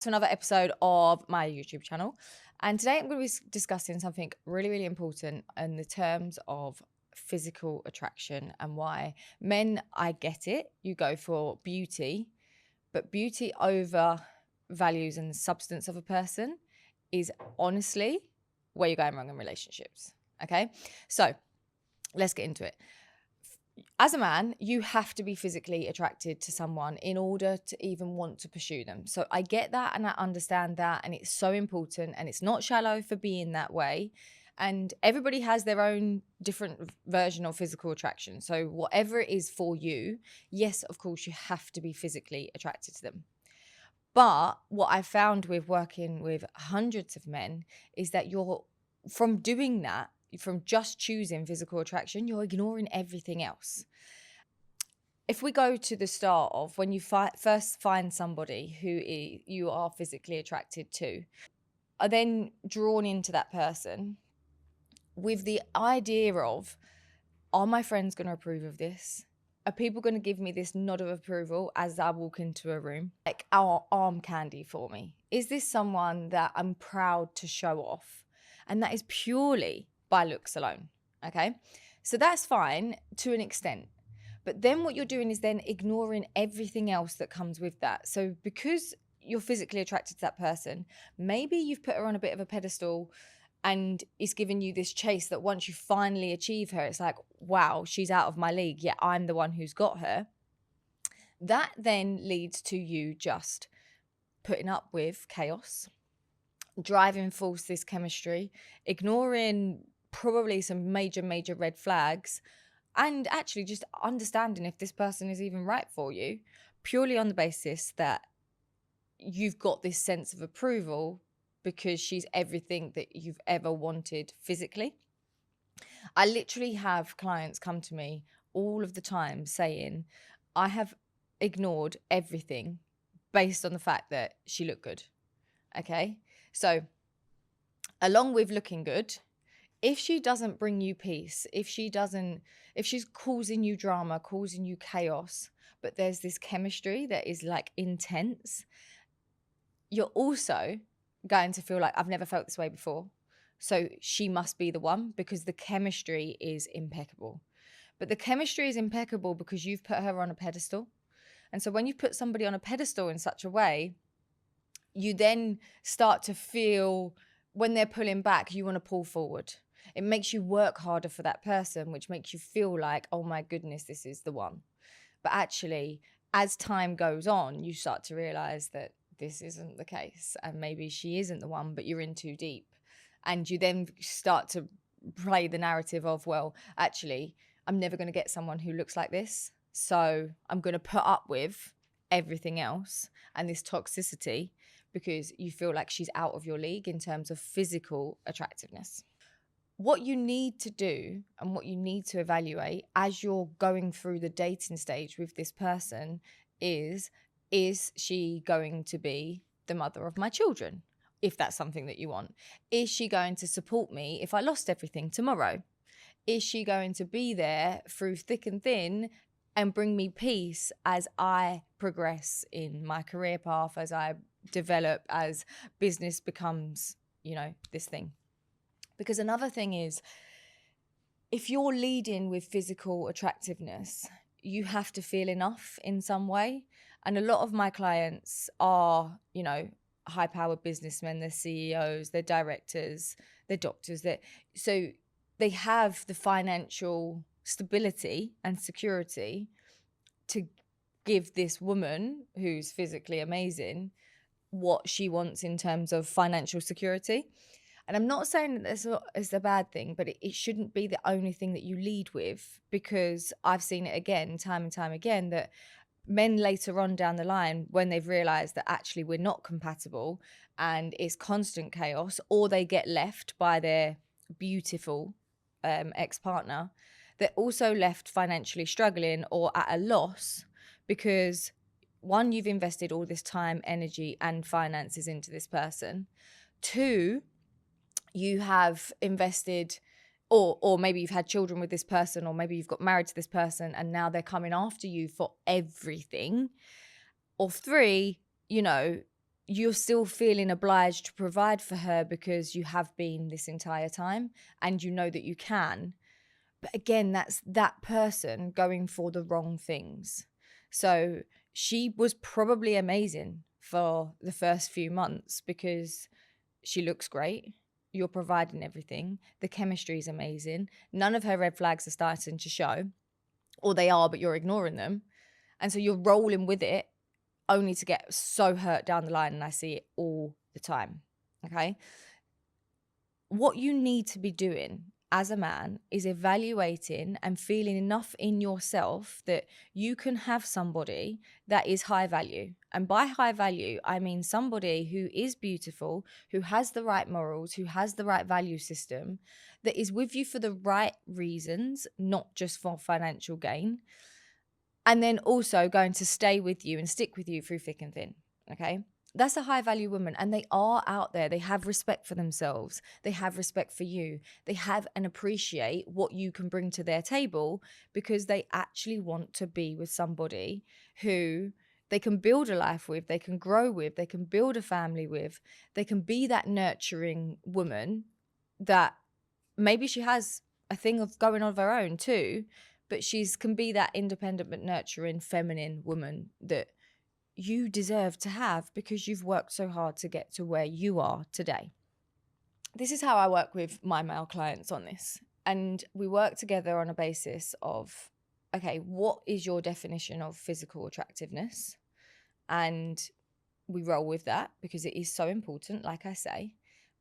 To another episode of my YouTube channel. And today I'm going to be discussing something really, really important in the terms of physical attraction and why men, I get it, you go for beauty, but beauty over values and the substance of a person is honestly where you're going wrong in relationships. Okay, so let's get into it. As a man, you have to be physically attracted to someone in order to even want to pursue them. So I get that and I understand that. And it's so important and it's not shallow for being that way. And everybody has their own different version of physical attraction. So whatever it is for you, yes, of course, you have to be physically attracted to them. But what I found with working with hundreds of men is that from doing that, from just choosing physical attraction, you're ignoring everything else. If we go to the start of when you first find somebody who you are physically attracted to, are then drawn into that person with the idea of, are my friends going to approve of this? Are people going to give me this nod of approval as I walk into a room? Like our arm candy for me? Is this someone that I'm proud to show off? And that is purely by looks alone. Okay. So that's fine to an extent. But then what you're doing is then ignoring everything else that comes with that. So because you're physically attracted to that person, maybe you've put her on a bit of a pedestal and it's given you this chase that once you finally achieve her, it's like, wow, she's out of my league, yet I'm the one who's got her. That then leads to you just putting up with chaos, driving force this chemistry, ignoring probably some major red flags, and actually just understanding if this person is even right for you, purely on the basis that you've got this sense of approval because she's everything that you've ever wanted physically. I literally have clients come to me all of the time saying, I have ignored everything based on the fact that she looked good. Okay. So along with looking good, if she doesn't bring you peace, if she's causing you drama, causing you chaos, but there's this chemistry that is like intense, you're also going to feel like, I've never felt this way before. So she must be the one because the chemistry is impeccable. But the chemistry is impeccable because you've put her on a pedestal. And so when you put somebody on a pedestal in such a way, you then start to feel when they're pulling back, you want to pull forward. It makes you work harder for that person, which makes you feel like, oh my goodness, this is the one. But actually, as time goes on, you start to realize that this isn't the case. And maybe she isn't the one, but you're in too deep. And you then start to play the narrative of, well, actually, I'm never going to get someone who looks like this. So I'm going to put up with everything else and this toxicity because you feel like she's out of your league in terms of physical attractiveness. What you need to do and what you need to evaluate as you're going through the dating stage with this person is she going to be the mother of my children? If that's something that you want. Is she going to support me if I lost everything tomorrow? Is she going to be there through thick and thin and bring me peace as I progress in my career path, as I develop, as business becomes, this thing? Because another thing is, if you're leading with physical attractiveness, you have to feel enough in some way. And a lot of my clients are, high-powered businessmen, they're CEOs, they're directors, they're doctors. So they have the financial stability and security to give this woman who's physically amazing what she wants in terms of financial security. And I'm not saying that it's a bad thing, but it shouldn't be the only thing that you lead with, because I've seen it again, time and time again, that men later on down the line, when they've realized that actually we're not compatible and it's constant chaos, or they get left by their beautiful ex-partner, they're also left financially struggling or at a loss because, one, you've invested all this time, energy, and finances into this person. Two, you have invested, or maybe you've had children with this person, or maybe you've got married to this person and now they're coming after you for everything. Or three, you're still feeling obliged to provide for her because you have been this entire time and you know that you can. But again, that's that person going for the wrong things. So she was probably amazing for the first few months because she looks great. You're providing everything. The chemistry is amazing. None of her red flags are starting to show, or they are, but you're ignoring them. And so you're rolling with it only to get so hurt down the line. And I see it all the time. Okay. What you need to be doing as a man is evaluating and feeling enough in yourself that you can have somebody that is high value. And by high value, I mean somebody who is beautiful, who has the right morals, who has the right value system, that is with you for the right reasons, not just for financial gain. And then also going to stay with you and stick with you through thick and thin. Okay. That's a high value woman, and they are out there. They have respect for themselves. They have respect for you. They have and appreciate what you can bring to their table because they actually want to be with somebody who they can build a life with, they can grow with, they can build a family with. They can be that nurturing woman that maybe she has a thing of going on of her own too, but she's can be that independent but nurturing feminine woman that you deserve to have because you've worked so hard to get to where you are today. This is how I work with my male clients on this. And we work together on a basis of, okay, what is your definition of physical attractiveness? And we roll with that because it is so important, like I say.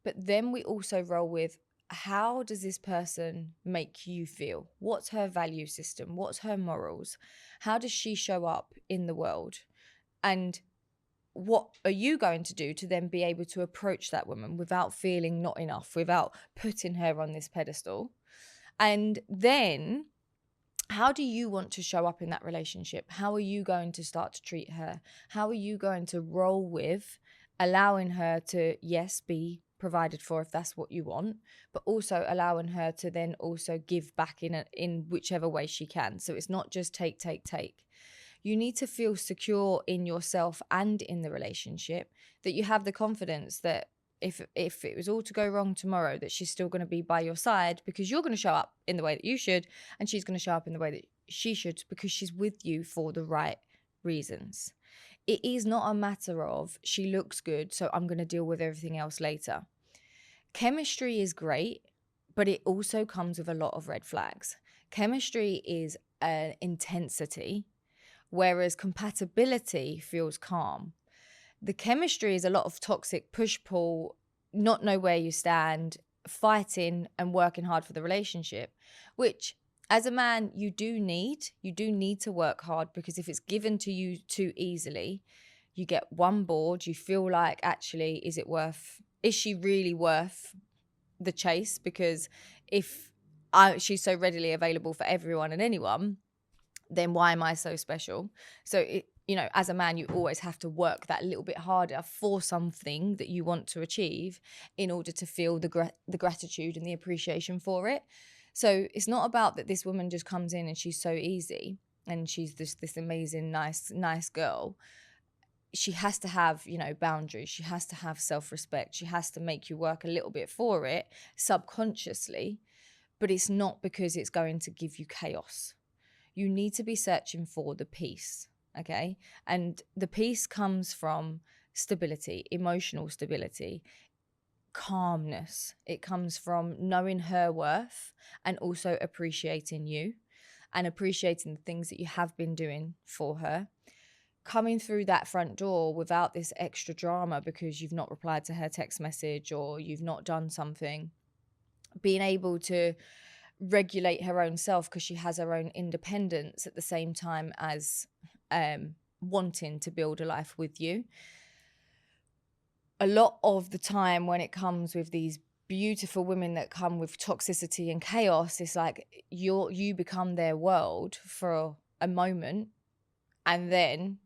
But then we also roll with, how does this person make you feel? What's her value system? What's her morals? How does she show up in the world? And what are you going to do to then be able to approach that woman without feeling not enough, without putting her on this pedestal? And then how do you want to show up in that relationship? How are you going to start to treat her? How are you going to roll with allowing her to, yes, be provided for if that's what you want, but also allowing her to then also give back in whichever way she can. So it's not just take. You need to feel secure in yourself and in the relationship, that you have the confidence that if it was all to go wrong tomorrow, that she's still going to be by your side because you're going to show up in the way that you should, and she's going to show up in the way that she should because she's with you for the right reasons. It is not a matter of she looks good, so I'm going to deal with everything else later. Chemistry is great, but it also comes with a lot of red flags. Chemistry is an intensity, whereas compatibility feels calm. The chemistry is a lot of toxic push-pull, not know where you stand, fighting and working hard for the relationship, which as a man, you do need to work hard, because if it's given to you too easily, you get one bored, you feel like, actually, is she really worth the chase? Because if she's so readily available for everyone and anyone, then why am I so special? So, as a man, you always have to work that little bit harder for something that you want to achieve in order to feel the gratitude and the appreciation for it. So it's not about that this woman just comes in and she's so easy and she's this amazing, nice girl. She has to have, boundaries. She has to have self-respect. She has to make you work a little bit for it subconsciously, but it's not because it's going to give you chaos. You need to be searching for the peace, okay? And the peace comes from stability, emotional stability, calmness. It comes from knowing her worth and also appreciating you and appreciating the things that you have been doing for her. Coming through that front door without this extra drama because you've not replied to her text message or you've not done something. Being able to regulate her own self because she has her own independence at the same time as wanting to build a life with you. A lot of the time when it comes with these beautiful women that come with toxicity and chaos, it's like you become their world for a moment, and then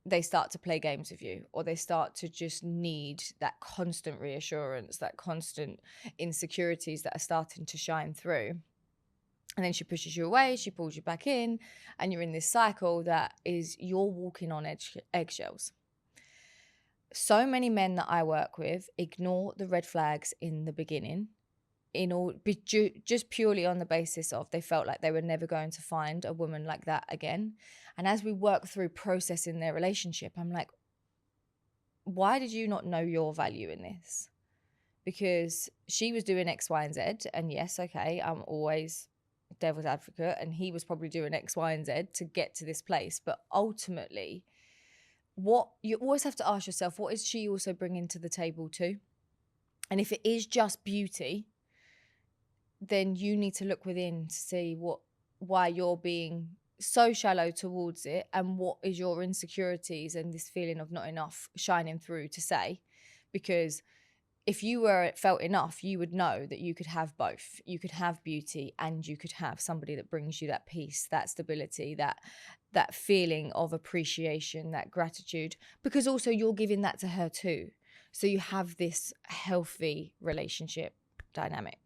they start to play games with you, or they start to just need that constant reassurance, that constant insecurities that are starting to shine through. And then she pushes you away, she pulls you back in, and you're in this cycle that is, you're walking on eggshells. So many men that I work with ignore the red flags in the beginning, just purely on the basis of they felt like they were never going to find a woman like that again. And as we work through processing their relationship, I'm like, why did you not know your value in this? Because she was doing X, Y, and Z. And yes, okay, I'm always devil's advocate. And he was probably doing X, Y, and Z to get to this place. But ultimately, what you always have to ask yourself, what is she also bringing to the table too? And if it is just beauty, then you need to look within to see why you're being so shallow towards it, and what is your insecurities and this feeling of not enough shining through to say. Because if you felt enough, you would know that you could have both. You could have beauty and you could have somebody that brings you that peace, that stability, that feeling of appreciation, that gratitude, because also you're giving that to her too. So you have this healthy relationship dynamic.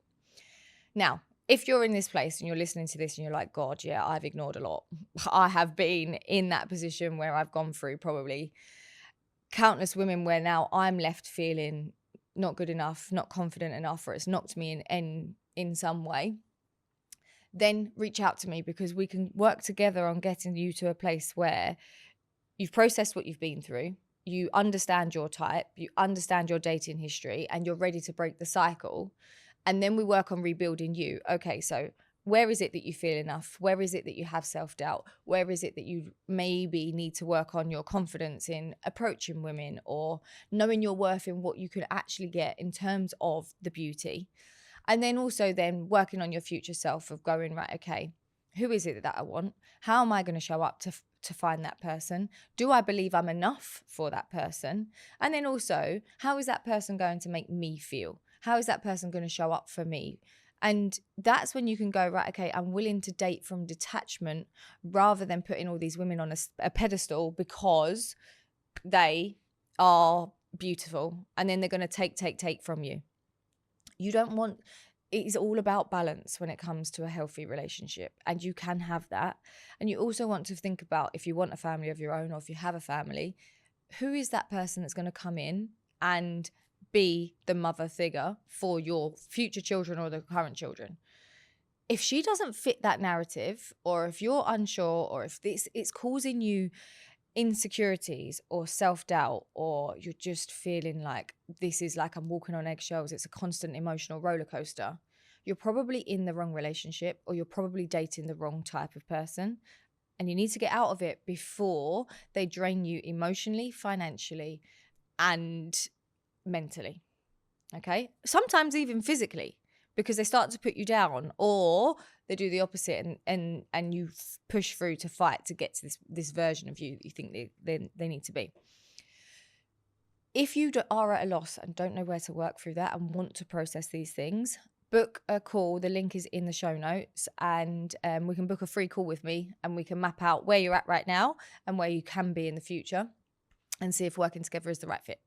Now, if you're in this place and you're listening to this and you're like, God, yeah, I've ignored a lot. I have been in that position where I've gone through probably countless women where now I'm left feeling not good enough, not confident enough, or it's knocked me in some way, then reach out to me, because we can work together on getting you to a place where you've processed what you've been through, you understand your type, you understand your dating history, and you're ready to break the cycle. And then we work on rebuilding you. Okay, so where is it that you feel enough? Where is it that you have self-doubt? Where is it that you maybe need to work on your confidence in approaching women, or knowing your worth in what you could actually get in terms of the beauty? And then also then working on your future self of going, right, okay, who is it that I want? How am I going to show up to find that person? Do I believe I'm enough for that person? And then also, how is that person going to make me feel? How is that person going to show up for me? And that's when you can go, right, okay, I'm willing to date from detachment, rather than putting all these women on a pedestal because they are beautiful, and then they're going to take from you. You don't want, it is all about balance when it comes to a healthy relationship, and you can have that. And you also want to think about, if you want a family of your own, or if you have a family, who is that person that's going to come in and be the mother figure for your future children or the current children? If she doesn't fit that narrative, or if you're unsure, or if it's causing you insecurities or self-doubt, or you're just feeling like this is like I'm walking on eggshells, it's a constant emotional roller coaster, you're probably in the wrong relationship, or you're probably dating the wrong type of person. And you need to get out of it before they drain you emotionally, financially, and mentally. Okay? Sometimes even physically, because they start to put you down, or they do the opposite, and you push through to fight to get to this version of you that you think they need to be. If you are at a loss and don't know where to work through that and want to process these things, book a call. The link is in the show notes, and we can book a free call with me, and we can map out where you're at right now and where you can be in the future, and see if working together is the right fit.